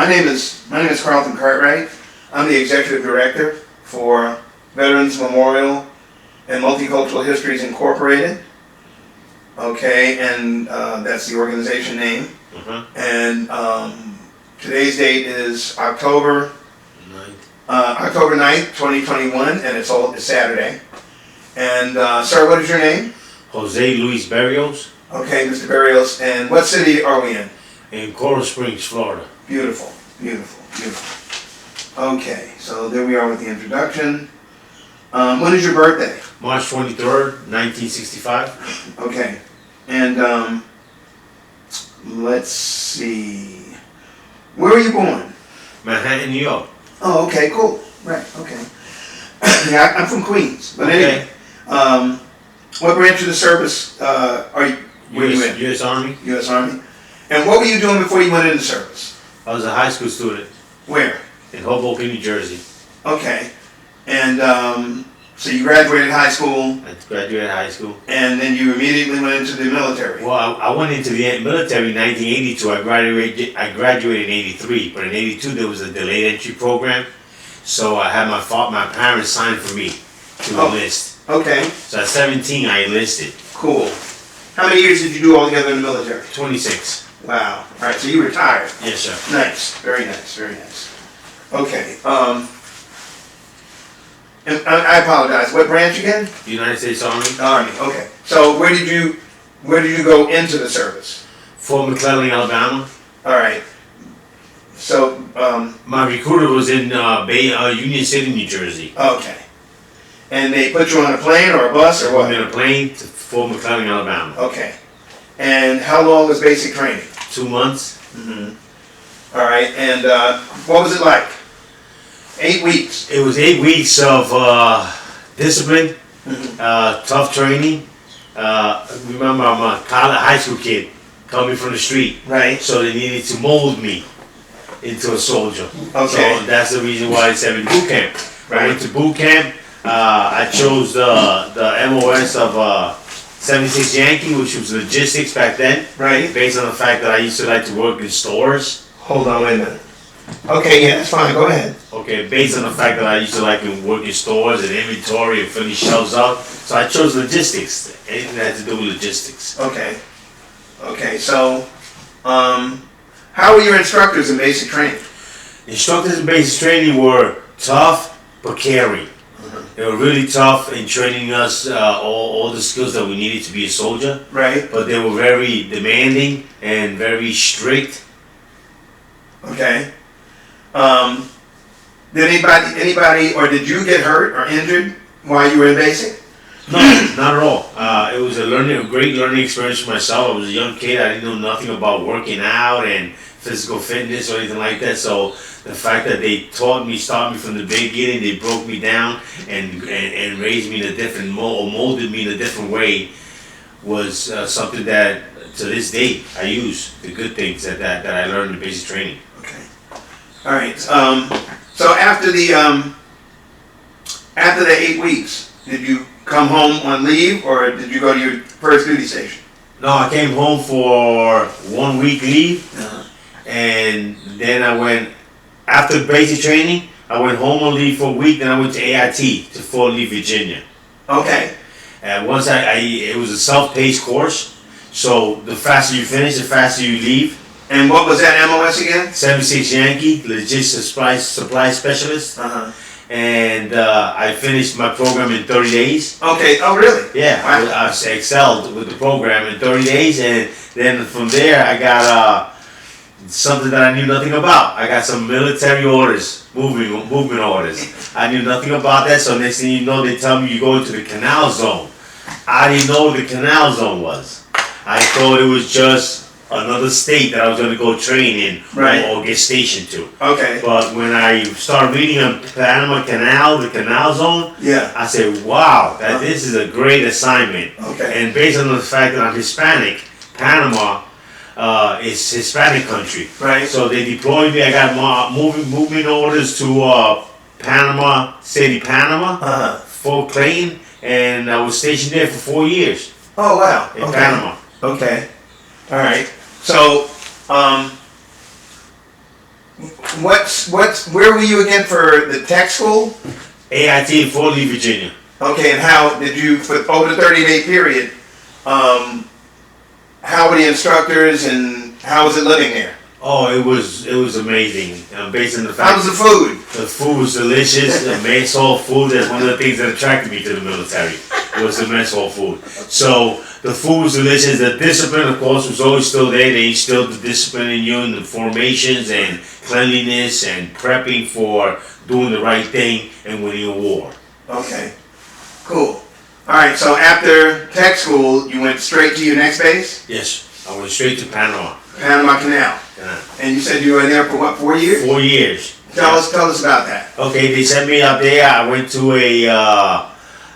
my name is Carlton Cartwright. I'm the executive director for Veterans Memorial and Multicultural Histories Incorporated. Okay, and that's the organization name. And today's date is October 9th, 2021, and it's Saturday. And sir, what is your name? Jose Luis Berrios. Okay, Mr. Berrios. And what city are we in? In Coral Springs, Florida. Beautiful, beautiful, beautiful. Okay, so there we are with the introduction. When is your birthday? March 23rd, 1965. Okay, and let's see. Where were you born? Manhattan, New York. Oh, okay, cool. Right, okay. Yeah, I'm from Queens, but anyway. What branch of the service were you in? U.S. Army. U.S. Army. And what were you doing before you went into service? I was a high school student. Where? In Hoboken, New Jersey. Okay. And so you graduated high school. I graduated high school. And then you immediately went into the military. Well, I went into the military in 1982. I graduated in 83, but in 82 there was a delayed entry program. So I had my parents sign for me to enlist. Okay. So at 17 I enlisted. Cool. How many years did you do altogether in the military? 26. Wow. All right, so you retired. Yes, sir. Nice. Very nice. Very nice. Okay. And I apologize. What branch again? United States Army. Army. Okay. So where did you go into the service? Fort McClellan, Alabama. All right. So my recruiter was in Union City, New Jersey. Okay. And they put you on a plane or a bus or what? In a plane to Fort McClellan, Alabama. Okay. And how long was basic training? 2 months. Mm-hmm. All right. And what was it like? 8 weeks. It was 8 weeks of discipline, tough training. Remember, I'm a high school kid coming from the street. Right. So they needed to mold me into a soldier. Okay. So that's the reason why it's in boot camp. Right. I went to boot camp. I chose the MOS of 76 Yankee, which was logistics back then. Right. Based on the fact that I used to like to work in stores. Hold on, wait a minute. Okay, yeah, that's fine. Go ahead. Okay, based on the fact that I used to like to work in stores and inventory and finish shelves up, so I chose logistics. Anything that had to do with logistics. Okay. Okay, so how were your instructors in basic training? Instructors in basic training were tough but caring. They were really tough in training us all the skills that we needed to be a soldier. Right. But they were very demanding and very strict. Okay. Did anybody, or did you get hurt or injured while you were in basic? No, not at all. It was a great learning experience for myself. I was a young kid. I didn't know nothing about working out and physical fitness or anything like that. So the fact that they started me from the beginning, they broke me down and raised me in a different molded me in a different way, was something that to this day I use the good things that I learned in basic training. Okay. All right. So after the 8 weeks, did you come home on leave, or did you go to your first duty station? No, I came home for 1 week leave, and then I went, after basic training, I went home on leave for a week, then I went to AIT, to Fort Lee, Virginia. Okay. And once it was a self-paced course, so the faster you finish, the faster you leave. And what was that MOS again? 76 Yankee, Logistics Supply Specialist. And I finished my program in 30 days. Okay. Oh, really? Yeah, wow. I excelled with the program in 30 days, and then from there I got something that I knew nothing about. I got some military orders, movement orders. I knew nothing about that, so next thing you know, they tell me you go into the canal zone. I didn't know what the canal zone was. I thought it was just another state that I was going to go train in, right, or get stationed to. Okay. But when I started reading on Panama Canal, the canal zone, yeah, I said, wow, this is a great assignment. Okay. And based on the fact that I'm Hispanic, Panama is Hispanic country. Right. So they deployed me. I got movement orders to Panama City, Panama, Fort Clayton, and I was stationed there for 4 years. Oh, wow. In Panama. Okay. All right. So, Where were you again for the tech school? AIT in Fort Lee, Virginia. Okay, and how did you, for over the 30-day period, how were the instructors and how was it living there? Oh, it was amazing. Based on the fact How was the food? the food was delicious. The mess hall food, that's one of the things that attracted me to the military, was the mess hall food. So the food was delicious. The discipline, of course, was always still there. They instilled the discipline in you, and the formations and cleanliness and prepping for doing the right thing and winning a war. Okay, cool. All right, so after tech school, you went straight to your next base? Yes, I went straight to Panama. Panama Canal. Yeah. And you said you were there for what, 4 years? 4 years. Tell us about that. Okay, they sent me up there. I went to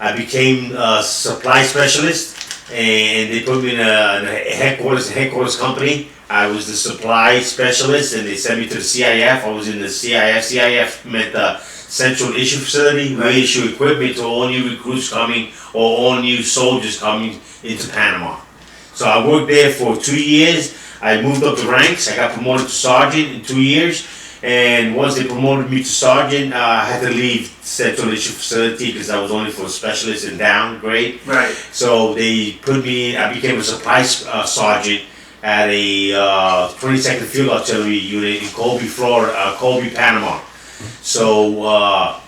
I became a supply specialist, and they put me in a headquarters company. I was the supply specialist, and they sent me to the CIF. I was in the CIF. CIF meant the Central Issue Facility. Right. We issue equipment to all new recruits coming or all new soldiers coming into Panama. So I worked there for 2 years. I moved up the ranks. I got promoted to sergeant in 2 years. And once they promoted me to sergeant, I had to leave Central Issue Facility because I was only for specialist and down grade. Right. So they put me, I became a supply sergeant at a 22nd Field Artillery unit in Colby, Florida, Colby, Panama. So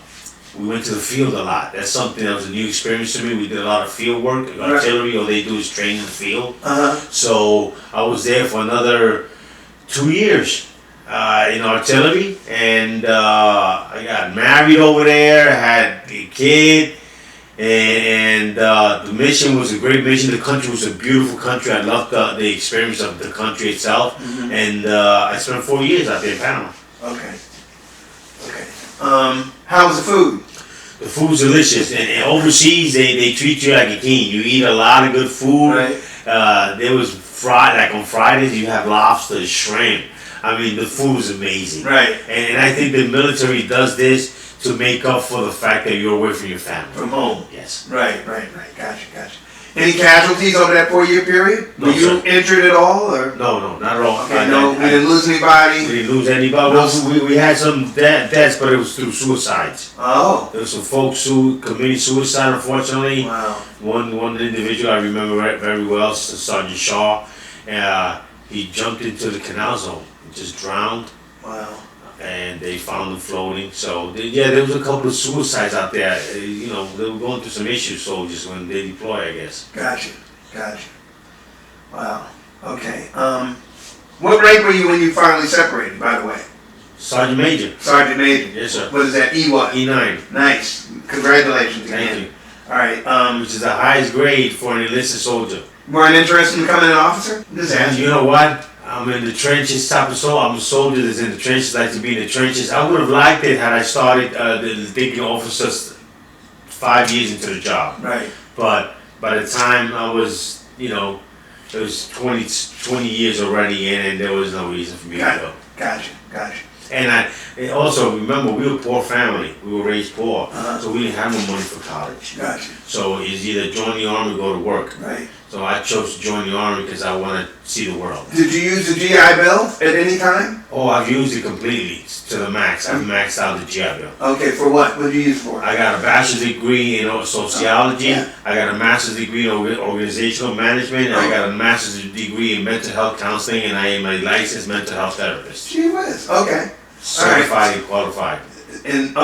we went to the field a lot. That's something that was a new experience to me. We did a lot of field work. Artillery, all they do is train in the field. So I was there for another 2 years in artillery, and I got married over there, had a kid, and the mission was a great mission. The country was a beautiful country. I loved the experience of the country itself, and I spent 4 years out there in Panama. Okay. How was the food? The food's delicious, and overseas they treat you like a king. You eat a lot of good food. Right. There was like on Fridays you have lobster, shrimp. I mean, the food is amazing. Right. And I think the military does this to make up for the fact that you're away from your family. From home. Yes. Right. Gotcha. Any casualties over that 4 year period? No, Were you sir. injured at all, or? No, not at all. Okay, no, we didn't lose anybody. We didn't lose anybody. No. We had some deaths, but it was through suicides. Oh. There was some folks who committed suicide, unfortunately. Wow. One individual I remember very well, Sergeant Shaw. He jumped into the canal zone, just drowned, Wow. and they found him floating. So there was a couple of suicides out there. They were going through some issues, soldiers, when they deploy, I guess. Gotcha. Wow. Okay. What rank were you when you finally separated, by the way? Sergeant Major. Sergeant Major. Yes, sir. What is that? E what? E9. Nice. Congratulations again. Thank you. All right. Which is the highest grade for an enlisted soldier. Weren't interested in becoming an officer? Just And asking. you know what? I'm in the trenches type of soldier. I'm a soldier that's in the trenches, like to be in the trenches. I would have liked it had I started thinking officers 5 years into the job. Right. But by the time I was, it was 20 years already in, and there was no reason for me to go. Gotcha. And also, remember, we were a poor family. We were raised poor. So we didn't have no money for college. Gotcha. So it's either join the army or go to work. Right. So I chose to join the army because I want to see the world. Did you use the GI Bill at any time? Oh, I've used it completely to the max. I've maxed out the GI Bill. Okay, for what? What did you use it for? I got a bachelor's degree in sociology. Yeah. I got a master's degree in organizational management. And I got a master's degree in mental health counseling, and I am a licensed mental health therapist. Gee whiz. Okay. Certified and qualified. And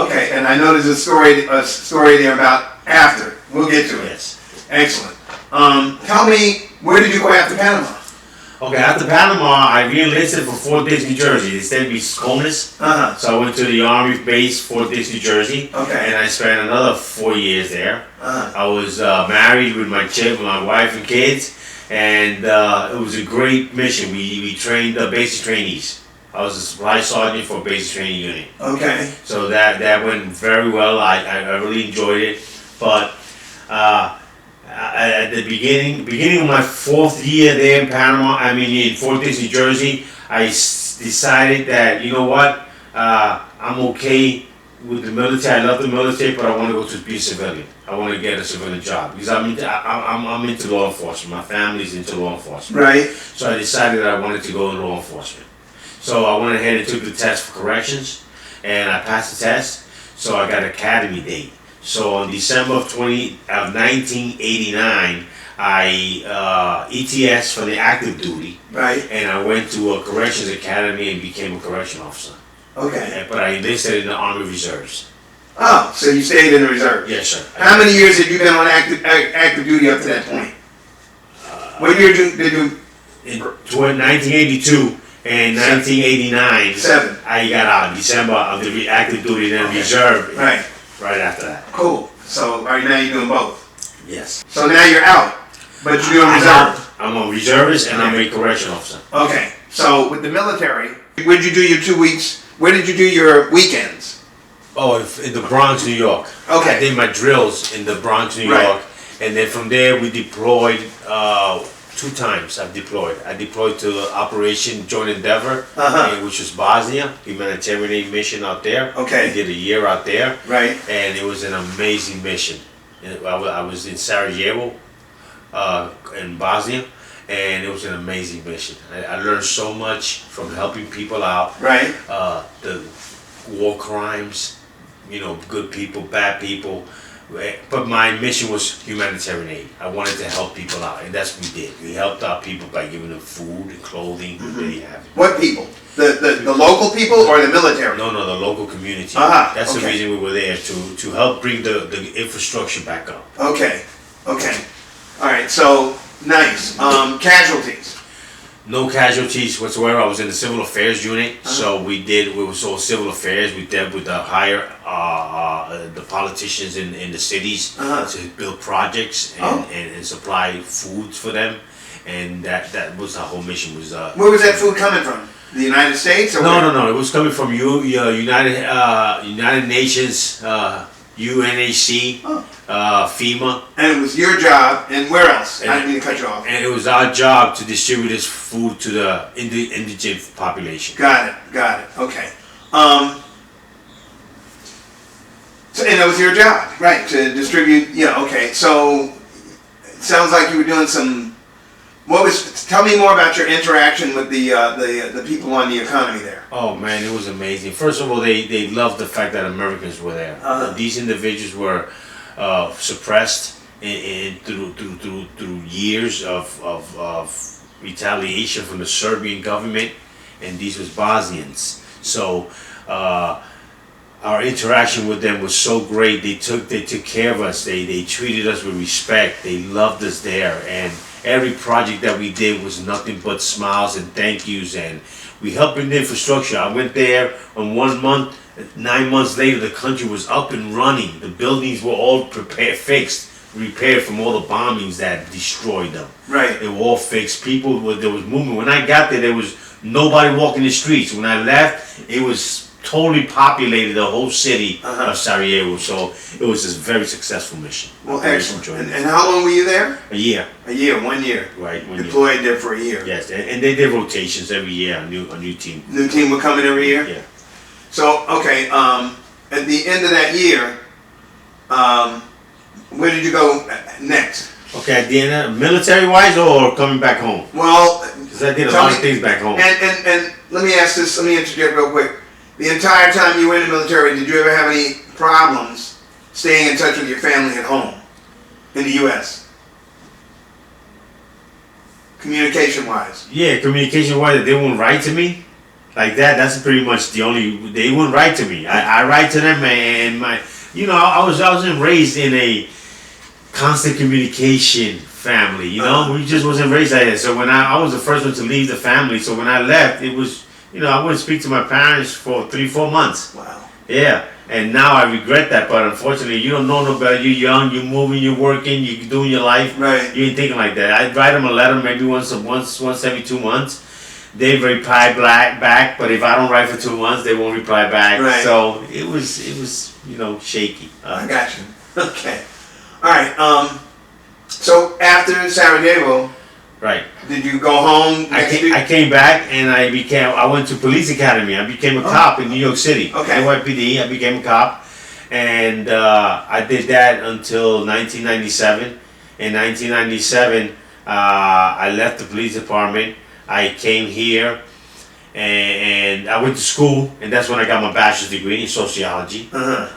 I know there's a story there about after. We'll get to it. Yes. Excellent. Tell me, where did you go after Panama? Okay, after Panama, I re-enlisted for Fort Dix, New Jersey. They sent me CONUS. So I went to the Army base, Fort Dix, New Jersey. Okay. And I spent another 4 years there. I was married with my wife and kids, and it was a great mission. We trained basic trainees. I was a supply sergeant for a basic training unit. Okay. So that went very well. I really enjoyed it. But at the beginning of my 4th year there in Panama, in Fort Dix, New Jersey, I decided that, you know what, I'm okay with the military. I love the military, but I want to go to be a civilian. I want to get a civilian job because I'm into law enforcement. My family's into law enforcement. Right. So I decided I wanted to go in law enforcement. So I went ahead and took the test for corrections, and I passed the test. So I got an academy date. So on December of 1989, I ETS for the active duty, Right. and I went to a corrections academy and became a correction officer. Okay. But I enlisted in the Army Reserves. Oh, so you stayed in the reserve. Yes, sir. How many years had you been on active duty up to that point? What year did you? In 1982 and 1989, 7. I got out December of the active duty, then reserve Right. right after that. Cool. So right now you're doing both. Yes. So now you're out, but you're doing reserve. I'm a reservist and I'm a correction officer. Okay. So with the military, where'd you do your 2 weeks? Where did you do your weekends? Oh, in the Bronx, New York. Okay. I did my drills in the Bronx, New Right. York, and then from there we deployed 2 times. I deployed to Operation Joint Endeavor, which was Bosnia, humanitarian aid mission out there. Okay. I did a year out there, Right. and it was an amazing mission. I was in Sarajevo, in Bosnia, and it was an amazing mission. I learned so much from helping people out. Right. The war crimes, good people, bad people. But my mission was humanitarian aid. I wanted to help people out, and that's what we did. We helped out people by giving them food and clothing. They have it. What people? The local people or the military? No, the local community. That's the okay. reason we were there, to help bring the infrastructure back up. Okay. Okay. All right. So nice. Casualties. No casualties whatsoever. I was in the civil affairs unit, so we was all civil affairs. We dealt with the the politicians in the cities to build projects and supply foods for them, and that was our whole mission. Where was that food coming from? The United States? Or where? No. It was coming from United Nations, UNHC, FEMA. And it was your job, and where else? I didn't mean to cut you off. And it was our job to distribute this food to the indigent population. Got it. Okay. So, and that was your job, right? To distribute. Yeah. Okay. So it sounds like you were doing some. Tell me more about your interaction with the people on the economy there. Oh man, it was amazing. First of all, they loved the fact that Americans were there. These individuals were suppressed through years of retaliation from the Serbian government, and these was Bosnians. So our interaction with them was so great. They took care of us. They treated us with respect. They loved us there, and every project that we did was nothing but smiles and thank yous, and we helped in the infrastructure. I went there on 1 month. 9 months later, the country was up and running. The buildings were all fixed, repaired from all the bombings that destroyed them. Right. They were all fixed. There was movement. When I got there was nobody walking the streets. When I left, it was totally populated, the whole city of Sarajevo. So it was a very successful mission. Well, excellent. And how long were you there? A year. 1 year. Right. Deployed there for a year. Yes, and they did rotations every year. A new team. New team would come in every year. Yeah. So okay, at the end of that year, where did you go next? Okay, at the end, military-wise or coming back home? Well, because I did a lot of things back home. And let me ask this. Let me interject real quick. The entire time you were in the military, did you ever have any problems staying in touch with your family at home in the U.S.? Communication-wise. Yeah, communication-wise, they wouldn't write to me like that. That's pretty much the only. They wouldn't write to me. I write to them, and I wasn't raised in a constant communication family. We just wasn't raised like that. So when I was the first one to leave the family. So when I left, it was. I wouldn't speak to my parents for 3-4 months. Wow. Yeah, and now I regret that, but unfortunately, you don't know no better. You're young, you're moving, you're working, you're doing your life. Right. You ain't thinking like that. I'd write them a letter maybe once every 2 months. They reply back, but if I don't write for 2 months, they won't reply back. Right. So it was shaky. I got you. Okay. All right. So after Sarajevo. Right. Did you go home? I came back and I went to police academy. I became a cop in New York City. Okay. NYPD. I became a cop, and I did that until 1997. In 1997, I left the police department. I came here, and I went to school, and that's when I got my bachelor's degree in sociology. Uh-huh.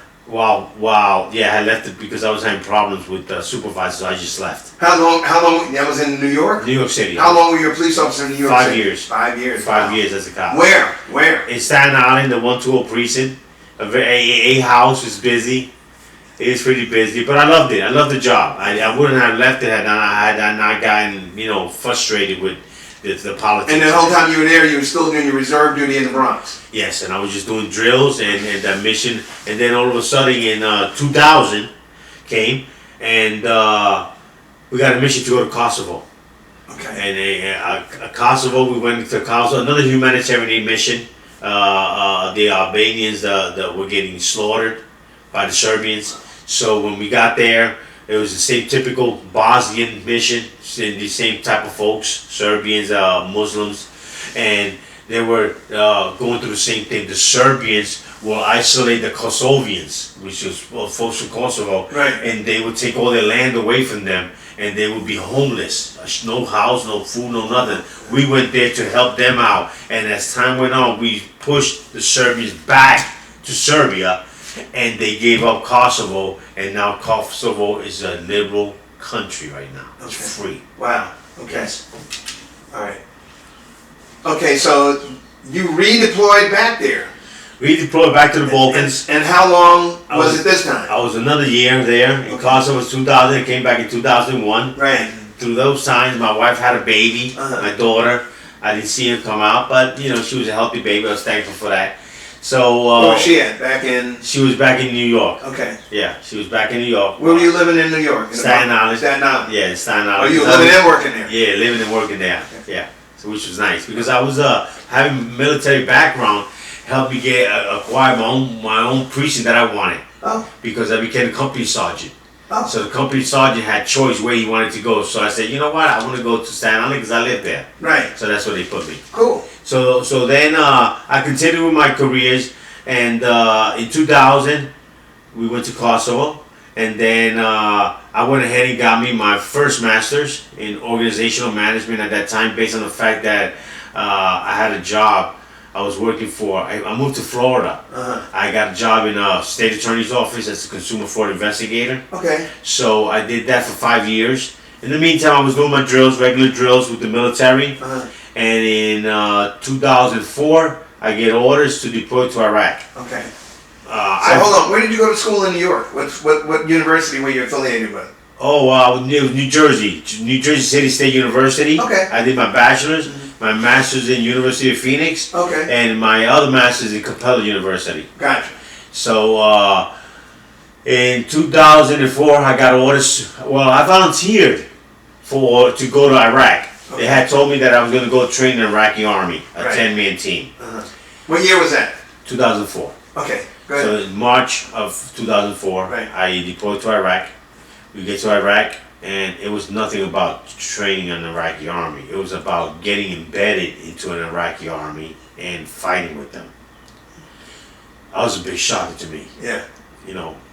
Yeah, I left it because I was having problems with the supervisor, so I just left. How long, that was in New York? New York City. How long were you a police officer in New York 5 City? years. 5 years. 5 Wow. years as a cop. Where? In Staten Island, the 120 precinct. A house was busy. It was pretty busy, but I loved it. I loved the job. I wouldn't have left it had I not gotten, frustrated with the politics. And the whole time you were there, you were still doing your reserve duty in the Bronx. Yes, and I was just doing drills and that mission, and then all of a sudden in 2000 came, and we got a mission to go to Kosovo. Okay. And Kosovo, we went to Kosovo, another humanitarian mission. The Albanians that were getting slaughtered by the Serbians. So when we got there, it was the same typical Bosnian mission, the same type of folks, Serbians, Muslims, and they were going through the same thing. The Serbians will isolate the Kosovians, which was folks from Kosovo, Right. and they would take all their land away from them, and they would be homeless, no house, no food, no nothing. We went there to help them out, and as time went on, we pushed the Serbians back to Serbia, and they gave up Kosovo, and now Kosovo is a liberal country right now. It's Okay. free. Wow. Okay. Yes. All right. Okay, so you redeployed back there. We deployed back to the Balkans. And how long was it this time? I was another year there. In Okay. Kosovo was 2000. I came back in 2001. Right. Through those times, my wife had a baby, Uh-huh. my daughter. I didn't see her come out, but she was a healthy baby. I was thankful for that. So Where was she at? Back in. she was back in New York. Okay. Yeah, she was back in New York. Where were you living in New York? In the Staten Bronx? Island. Staten Island. Yeah, Staten Oh, Island. you were living and working there. Yeah, living and working there. Yeah, so which was nice because I was having military background helped me acquire my own precinct that I wanted Oh. because I became a company sergeant. Oh. So the company sergeant had choice where he wanted to go. So I said, you know what, I want to go to Staten Island because I live there. Right. So that's where they put me. Cool. So then I continued with my careers, and in 2000 we went to Kosovo, and then I went ahead and got me my first master's in organizational management at that time, based on the fact that I had a job I was working for. I moved to Florida. Uh-huh. I got a job in a state attorney's office as a consumer fraud investigator. Okay. So I did that for 5 years. In the meantime, I was doing my drills, regular drills with the military. Uh-huh. And in 2004, I get orders to deploy to Iraq. Okay. So hold on. Where did you go to school in New York? What university were you affiliated with? New Jersey, New Jersey City State University. Okay. I did my bachelor's, my master's in University of Phoenix, Okay. and my other master's in Capella University. Gotcha. So in 2004, I got orders. Well, I volunteered to go to Iraq. They had told me that I was going to go train in the Iraqi army, a Right. 10-man team. Uh-huh. What year was that? 2004. Okay. Go ahead. So in March of 2004, Right. I deployed to Iraq. We get to Iraq, and it was nothing about training in the Iraqi army. It was about getting embedded into an Iraqi army and fighting with them. That was a big shocker to me. Yeah.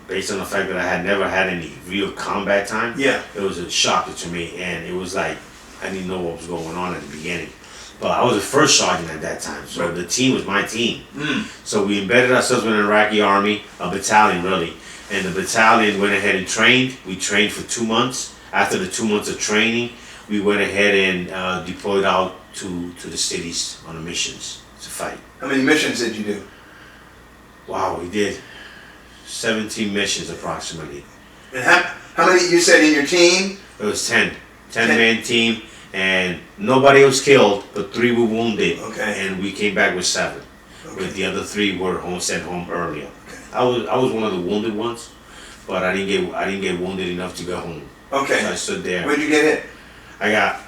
Based on the fact that I had never had any real combat time. Yeah. It was a shocker to me, and it was like I didn't know what was going on at the beginning. But I was the first sergeant at that time, so Right. the team was my team. Mm. So we embedded ourselves in an Iraqi army, a battalion really, and the battalion went ahead and trained. We trained for 2 months. After the 2 months of training, we went ahead and deployed out to the cities on the missions to fight. How many missions did you do? Wow, we did 17 missions approximately. And how many you said in your team? It was 10-man team, and nobody was killed, but 3 were wounded, Okay. and we came back with 7. Okay. With the other 3 were sent home earlier. Okay. I was one of the wounded ones, but I didn't get wounded enough to go home. Okay. So I stood there. Where'd you get hit? I got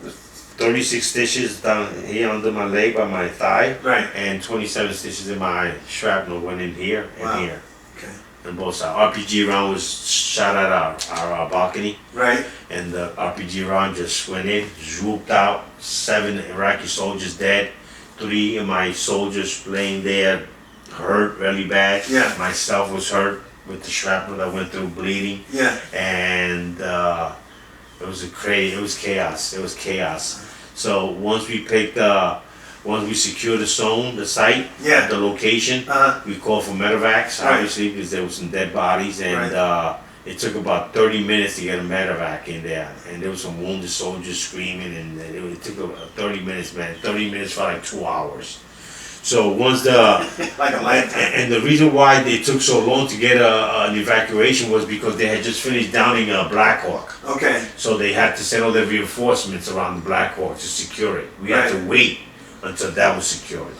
36 stitches down here under my leg by my thigh, Right. and 27 stitches in my shrapnel went in here and Wow. here, Okay. and both sides. RPG round was shot at our balcony, Right. and the RPG round just went in, swooped out. 7 Iraqi soldiers dead, 3 of my soldiers laying there, hurt really bad. Yeah. Myself was hurt with the shrapnel that went through, bleeding, Yeah. and it was chaos. It was chaos. So once we picked Once we secure the zone, the site, Yeah. the location, we call for medevacs, Right. obviously, because there was some dead bodies, and it took about 30 minutes to get a medevac in there, and there was some wounded soldiers screaming, and it took about 30 minutes, man. 30 minutes for like 2 hours. So once the Like a lifetime. and the reason why they took so long to get an evacuation was because they had just finished downing a Black Hawk. Okay. So they had to send all their reinforcements around the Black Hawk to secure it. We had to wait until that was secured.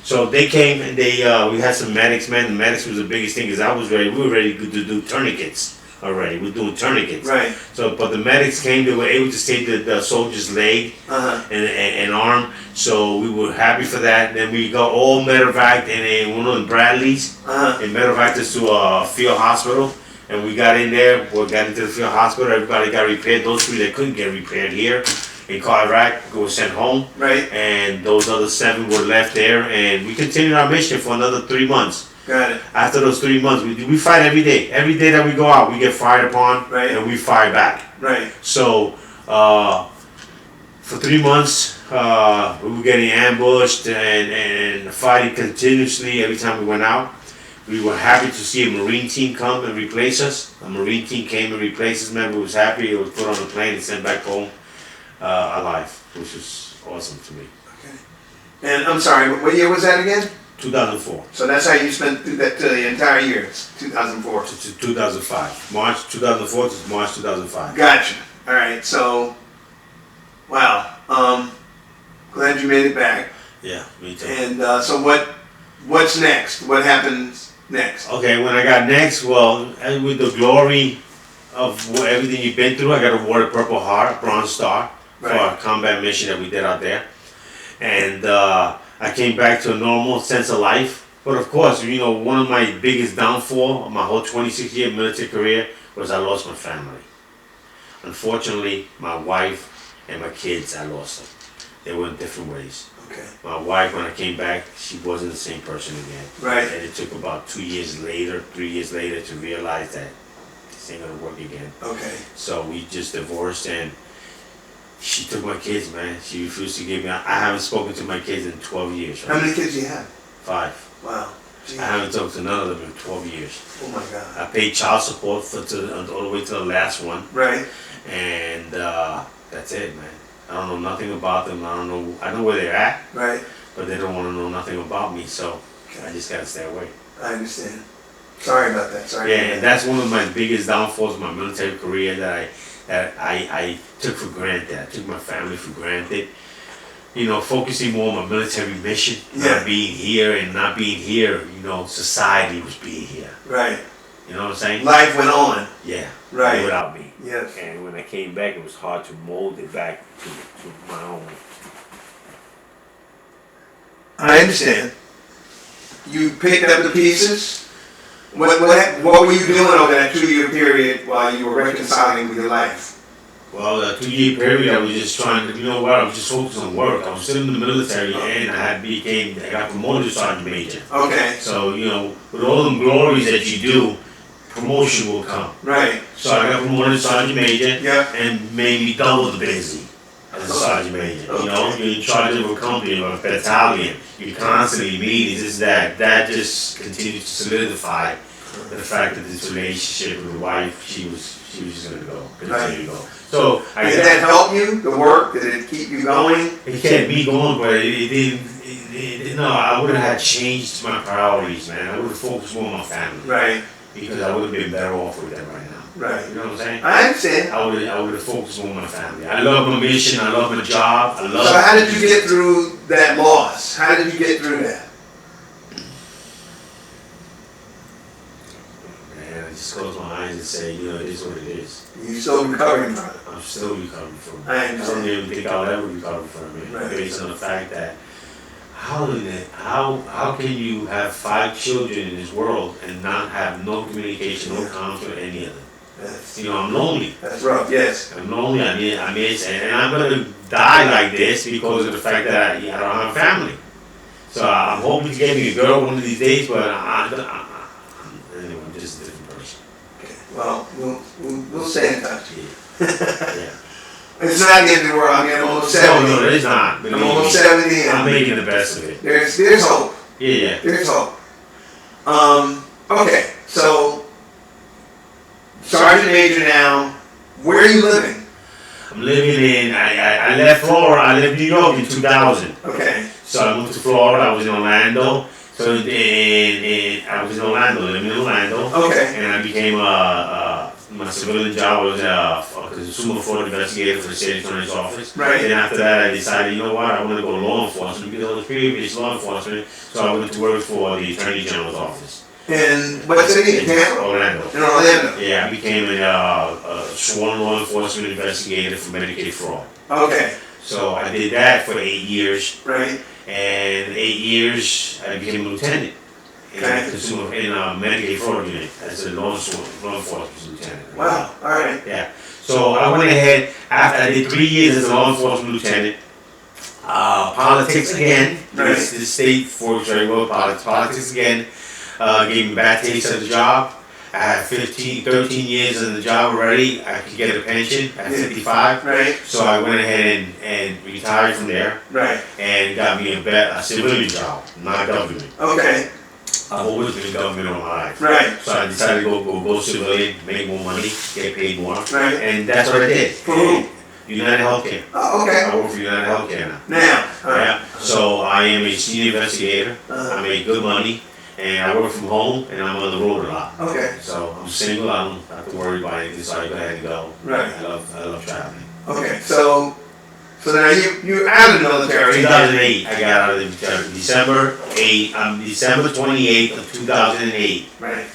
So they came and we had some medics, man. The medics was the biggest thing because we were ready to do tourniquets already. We're doing tourniquets. Right. So, but the medics came, they were able to save the soldier's leg and arm. So we were happy for that. Then we got all medevaced in one of the Bradleys and medevaced us to a field hospital. And we got in there, we got into the field hospital, everybody got repaired. Those 3 that couldn't get repaired here in Iraq were sent home. Right. And those other 7 were left there. And we continued our mission for another 3 months. Got it. After those 3 months, we fight every day. Every day that we go out, we get fired upon, Right. and we fire back. Right. So, for 3 months, we were getting ambushed and fighting continuously every time we went out. We were happy to see a Marine team come and replace us. A Marine team came and replaced us, man. We was happy. It was put on a plane and sent back home alive, which was awesome to me. Okay. And I'm sorry, what year was that again? 2004. So that's how you spent through that the entire year, 2004. To 2005. March 2004 to March 2005. Gotcha. All right. So, wow. Glad you made it back. Yeah, me too. And so what's next? What happens next? Okay, when I got next, well, and with the glory of everything you've been through, I got awarded Purple Heart, Bronze Star for Right. a combat mission that we did out there. And I came back to a normal sense of life. But of course, you know, one of my biggest downfall of my whole 26-year military career was I lost my family. Unfortunately, my wife and my kids, I lost them. They were in different ways. Okay. My wife, when I came back, she wasn't the same person again. Right. And it took about 2 years later, 3 years later to realize that this ain't gonna work again. Okay. So we just divorced and she took my kids, man. She refused to give me, I haven't spoken to my kids in 12 years. How many kids do you have? 5. Wow. Gee. I haven't talked to none of them in 12 years. Oh my God. I paid child support all the way to the last one. Right. And that's it, man. I don't know nothing about them. I know where they're at, Right. but they don't want to know nothing about me. So Okay. I just gotta stay away. I understand. Sorry about that. Sorry. Yeah, about and that. that's one of my biggest downfalls of my military career that I took for granted. I took my family for granted. You know, focusing more on my military mission, Yeah. not being here and not being here. You know, society was being here. Right. You know what I'm saying? Life went on. Yeah. Right. Without me. Yes. And when I came back, it was hard to mold it back to my own. I understand. You picked up the pieces. What were you doing over that 2-year period while you were reconciling with your life? Well, that 2-year period, I was just trying to, you know what, I was just focused on work. I was still in the military and I got promoted to sergeant major. Okay. So, you know, with all the glories that you do, promotion will come. Right. So I got promoted to sergeant major Yeah. and made me double the busy as a sergeant major. You know, you're in charge of a company or a battalion. You're constantly meeting, this, that. That just continues to solidify the fact that this relationship with the wife, she was just gonna go, continue to go. So Did that help you, the work? Did it keep you going? it kept me going, but it didn't. No, I would have had changed my priorities, man. I would have focused more on my family Right. because I would have been better off with them right now. Right. You know what I'm saying? I understand. I would have focused more on my family. I love my mission. I love my job. I love. So how did you get through that loss? How did you get through that? Man, I just close my eyes and say, you know, it is what it is. You still recovering from it. I'm still recovering from it. I I don't understand. even think I'll ever recover from it, Right. based on the fact that how can you have 5 children in this world and not have no communication, no conflict with any of them? That's, You know, I'm lonely. that's rough. Yes. I'm lonely. I miss, and I'm gonna die like this because of the fact that I don't have a family. So I'm hoping to get me a girl one of these days, but anyway, I'm just a different person. Okay. Well, we'll stay in touch. Yeah. It's not the end of the world. I mean, I'm almost No, 70. no, it's not. I'm almost 70, I'm and making the best of it. there's hope. Yeah. There's hope. Okay, so Sergeant Major now. Where are you living? I'm living in, I left Florida, I left New York in 2000. Okay. So I moved to Florida, I was in Orlando. So I was in Orlando, living in Orlando. Okay. And I became my civilian job was a consumer fraud investigator for the state attorney's office. Right. Then after that, I decided, you know what, I want to go to law enforcement because I was previous law enforcement. So I went to work for the attorney general's office. And what city? In Tampa? Orlando. In Orlando. Yeah, I became a sworn law enforcement investigator for Medicaid fraud. Okay. So I did that for 8 years. Right. And 8 years, I became a lieutenant in Okay. a Medicaid fraud unit as a law enforcement lieutenant. Wow. All right. Yeah. So I went ahead after I did 3 years as a law enforcement lieutenant. Politics again. Right. The state works very well. Politics again. Gave me a bad taste of the job. I had 13 years in the job already. I could get a pension at 55. Right. So I went ahead and retired from there Right. and got me a civilian job, not government. Okay. I've always been in government all my life. Right. So I decided to go civilian, make more money, get paid more. Right. And that's what I did. For who? United Healthcare. Oh, okay. I work for United Healthcare now. Now. All right. Yeah. So I am a senior investigator. Uh-huh. I make good money. And I work from home, and I'm on the road a lot. Okay. So I'm single. I don't have to worry about anything. So I go ahead and go. Right. I love traveling. Okay. So now you're out of the military. 2008. I got out of the military. December 28th of 2008. Right.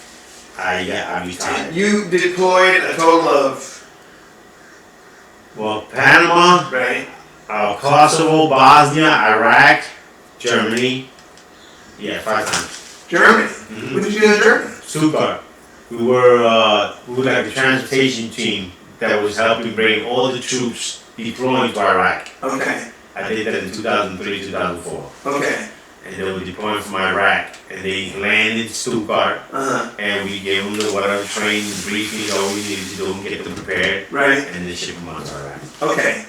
I retired. You deployed a total of. Well, Panama, Right. Kosovo, Bosnia, Iraq, Germany. Yeah, 5 times. Germany. Mhm. What did you do in Germany? Stuttgart. We were like the transportation team that was helping bring all the troops deploying to Iraq. Okay. I did that in 2003, 2004. Okay. And they were deploying from Iraq. And they landed in Stuttgart. Uh-huh. And we gave them the whatever training and briefing, all we needed to do and get them prepared. Right. And then ship them out to Iraq. Okay.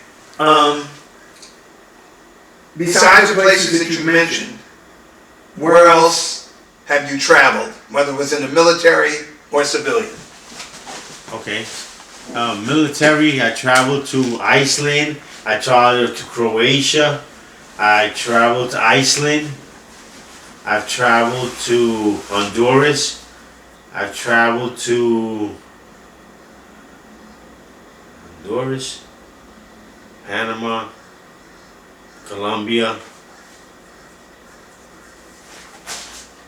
Besides the places that you mentioned, where else have you traveled, whether it was in the military or civilian? Okay. Military, I traveled to Iceland. I traveled to Croatia. I traveled to Iceland. I've traveled to Honduras. I've traveled to Honduras, Panama, Colombia,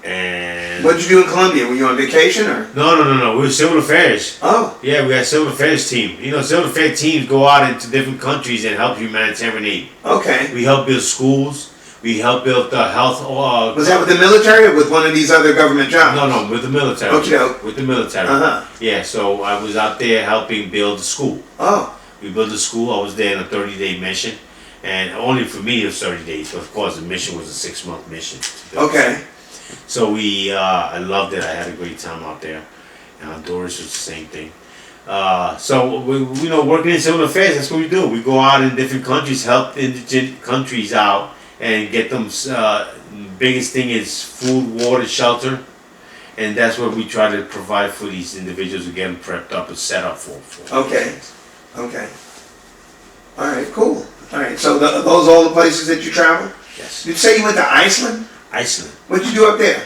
and What did you do in Colombia? Were you on vacation or? no. We were civil affairs. Oh. Yeah, we had civil affairs team. You know, civil affairs teams go out into different countries and help humanitarian aid. Okay. We help build schools. We help build health. Was that with the military or with one of these other government jobs? No, with the military. Okay. With the military. Uh-huh. Yeah, so I was out there helping build the school. Oh. We built the school. I was there in a 30-day mission. And only for me it was 30 days. But of course, the mission was a 6-month mission. Okay. So I loved it. I had a great time out there. And Honduras was the same thing. So we, working in civil affairs, that's what we do. We go out in different countries, help indigent countries out, and get them. Biggest thing is food, water, shelter, and that's what we try to provide for these individuals to get them prepped up and set up for. Okay. Okay. All right. Cool. All right. So those all the places that you traveled? Yes. Did you say you went to Iceland? Iceland. What'd you do up there?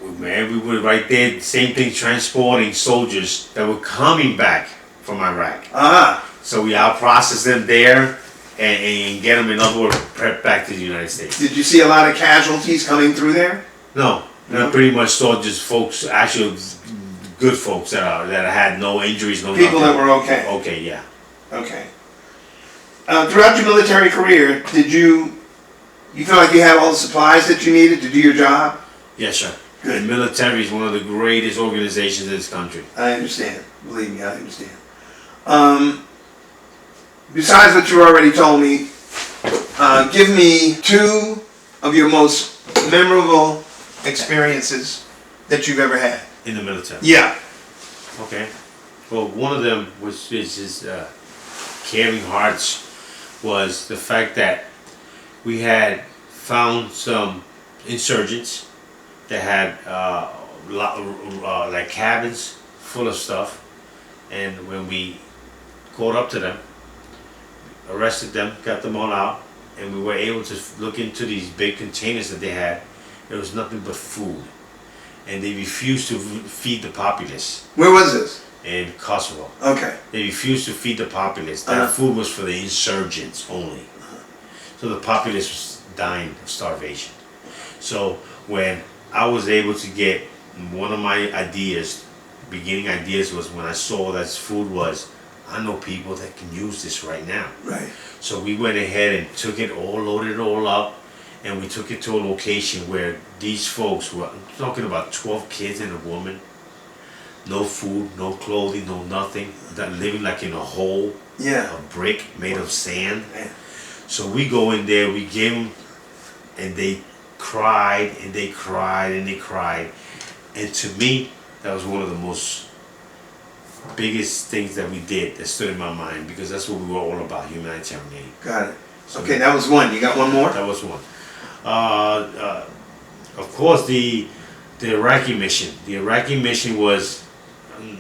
Man, we were right there, same thing, transporting soldiers that were coming back from Iraq. Ah. So we out-process them there and get them, in other words, prepped back to the United States. Did you see a lot of casualties coming through there? No, pretty much saw just folks, actually good folks that had no injuries, no People nothing. that were okay. Okay, yeah. Okay. Throughout your military career, did you feel like you had all the supplies that you needed to do your job? Yes, sir. Good. The military is one of the greatest organizations in this country. I understand. Believe me, I understand. Besides what you already told me, give me 2 of your most memorable experiences that you've ever had. In the military. Yeah. Okay. Well, one of them was caring hearts was the fact that we had found some insurgents that had like cabins full of stuff, and when we caught up to them, arrested them, got them all out, and we were able to look into these big containers that they had. There was nothing but food, and they refused to feed the populace. Where was this? In Kosovo. Okay. They refused to feed the populace. That food was for the insurgents only. So the populace was dying of starvation. So when I was able to get one of my ideas, beginning ideas was when I saw that food was, I know people that can use this right now. Right. So we went ahead and took it all, loaded it all up, and we took it to a location where these folks were, I'm talking about 12 kids and a woman, no food, no clothing, no nothing, that living like in a hole, Yeah. a brick made of sand. Man. So we go in there, we give them, and they cried and they cried and they cried. And to me, that was one of the most biggest things that we did that stood in my mind, because that's what we were all about, humanitarian aid. Got it. Okay, that was one. You got one more? That was one. Of course, the Iraqi mission. The Iraqi mission was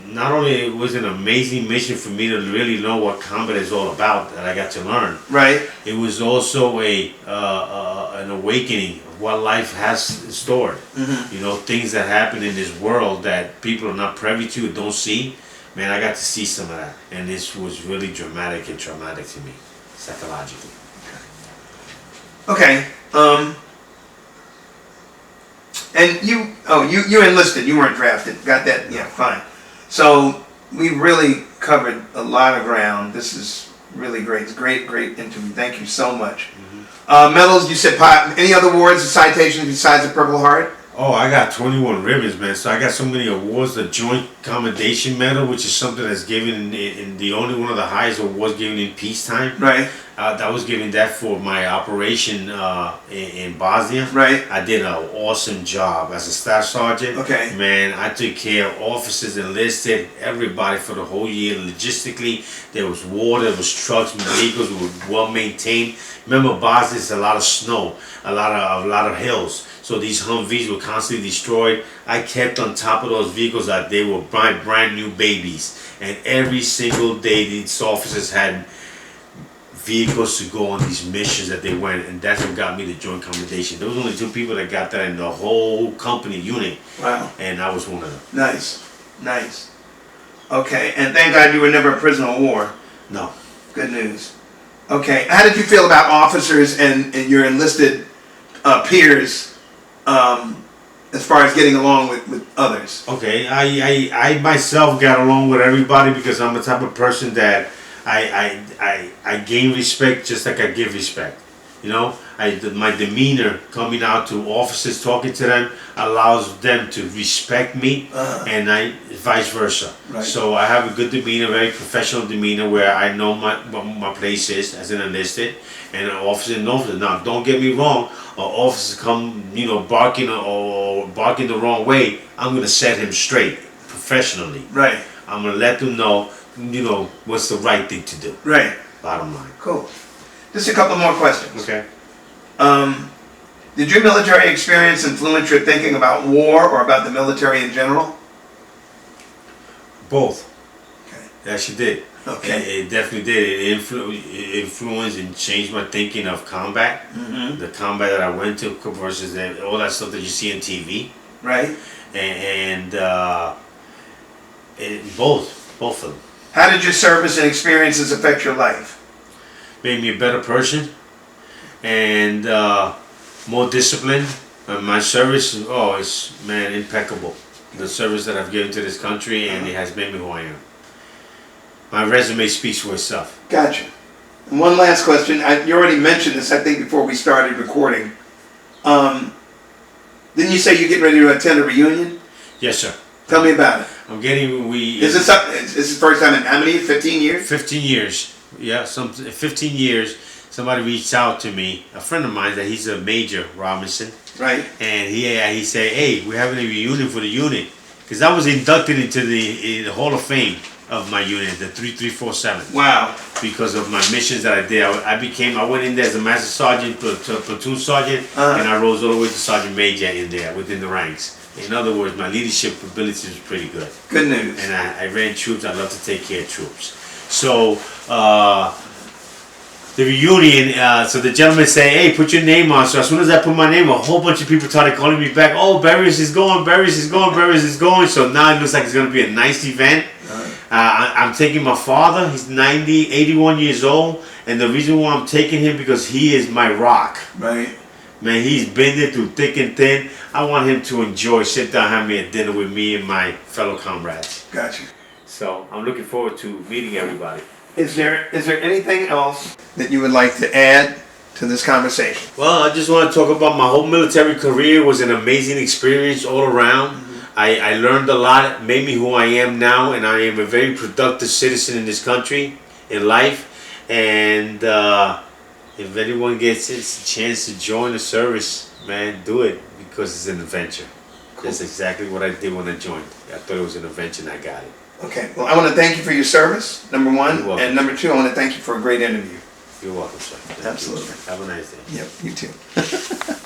not only it was an amazing mission for me to really know what combat is all about, that I got to learn. Right. It was also an awakening of what life has stored. Mm-hmm. You know, things that happen in this world that people are not privy to, don't see. Man, I got to see some of that, and this was really dramatic and traumatic to me, psychologically. Okay. And you enlisted. You weren't drafted. Got that? Yeah, fine. So we really covered a lot of ground. This is really great. It's a great interview. Thank you so much. Medals, you said any other awards or citations besides the Purple Heart? Oh, I got 21 ribbons, man. So I got so many awards. The Joint Commendation Medal, which is something that's given in the only one of the highest awards given in peacetime. Right. That was given that for my operation in Bosnia. Right. I did an awesome job as a staff sergeant. Okay. Man, I took care of officers, enlisted, everybody for the whole year. Logistically, there was water, there was trucks, vehicles were well maintained. Remember, Bosnia is a lot of snow, a lot of hills. So these Humvees were constantly destroyed. I kept on top of those vehicles like they were brand new babies. And every single day, these officers had vehicles to go on these missions that they went, and that's what got me the Joint Commendation. There was only 2 people that got that in the whole company unit. Wow. And I was one of them. Nice. Okay, and thank God you were never a prisoner of war. No. Good news. Okay, how did you feel about officers and your enlisted peers as far as getting along with others? Okay, I myself got along with everybody because I'm the type of person that I gain respect just like I give respect. You know, my demeanor coming out to officers, talking to them, allows them to respect me, and vice versa. Right. So I have a good demeanor, very professional demeanor, where I know what my place is as an enlisted, and an officer knows it. Now, don't get me wrong. An officer come, barking the wrong way, I'm gonna set him straight professionally. Right. I'm gonna let them know, what's the right thing to do. Right. Bottom line. Cool. Just a couple more questions. Okay. Did your military experience influence your thinking about war or about the military in general? Both. Okay. It actually did. Okay. It definitely did. It influenced and changed my thinking of combat. Mm-hmm. The combat that I went to versus all that stuff that you see on TV. Right. And both of them. How did your service and experiences affect your life? Made me a better person and more disciplined. My service, it's impeccable. The service that I've given to this country, and it has made me who I am. My resume speaks for itself. Gotcha. And one last question. You already mentioned this, I think, before we started recording. Didn't you say you're getting ready to attend a reunion? Yes, sir. Tell me about it. Is this the first time in how many? 15 years? 15 years. Yeah, 15 years. Somebody reached out to me, a friend of mine, that he's a Major Robinson. Right. And he said, hey, we're having a reunion for the unit. Because I was inducted into the Hall of Fame of my unit, the 3347. Wow. Because of my missions that I did. I went in there as a master sergeant, platoon sergeant, and I rose all the way to sergeant major in there, within the ranks. In other words, my leadership ability was pretty good. Good news. And I ran troops. I love to take care of troops. So, the reunion, so the gentleman say, hey, put your name on. So as soon as I put my name on, a whole bunch of people started calling me back. Oh, Berrios is going, Berrios is going, Berrios is going. So now it looks like it's going to be a nice event. I'm taking my father. He's 81 years old. And the reason why I'm taking him, because he is my rock. Right. Man, he's been there through thick and thin. I want him to enjoy, sit down, have me a dinner with me and my fellow comrades. Gotcha. So I'm looking forward to meeting everybody. Is there anything else that you would like to add to this conversation? Well, I just want to talk about my whole military career. It was an amazing experience all around. Mm-hmm. I learned a lot, made me who I am now, and I am a very productive citizen in this country, in life. And if anyone gets a chance to join the service, man, do it, because it's an adventure. Cool. That's exactly what I did when I joined. I thought it was an adventure and I got it. Okay, well, I want to thank you for your service, number one. You're welcome. And number two, I want to thank you for a great interview. You're welcome, sir. Absolutely. Have a nice day. Yep, you too.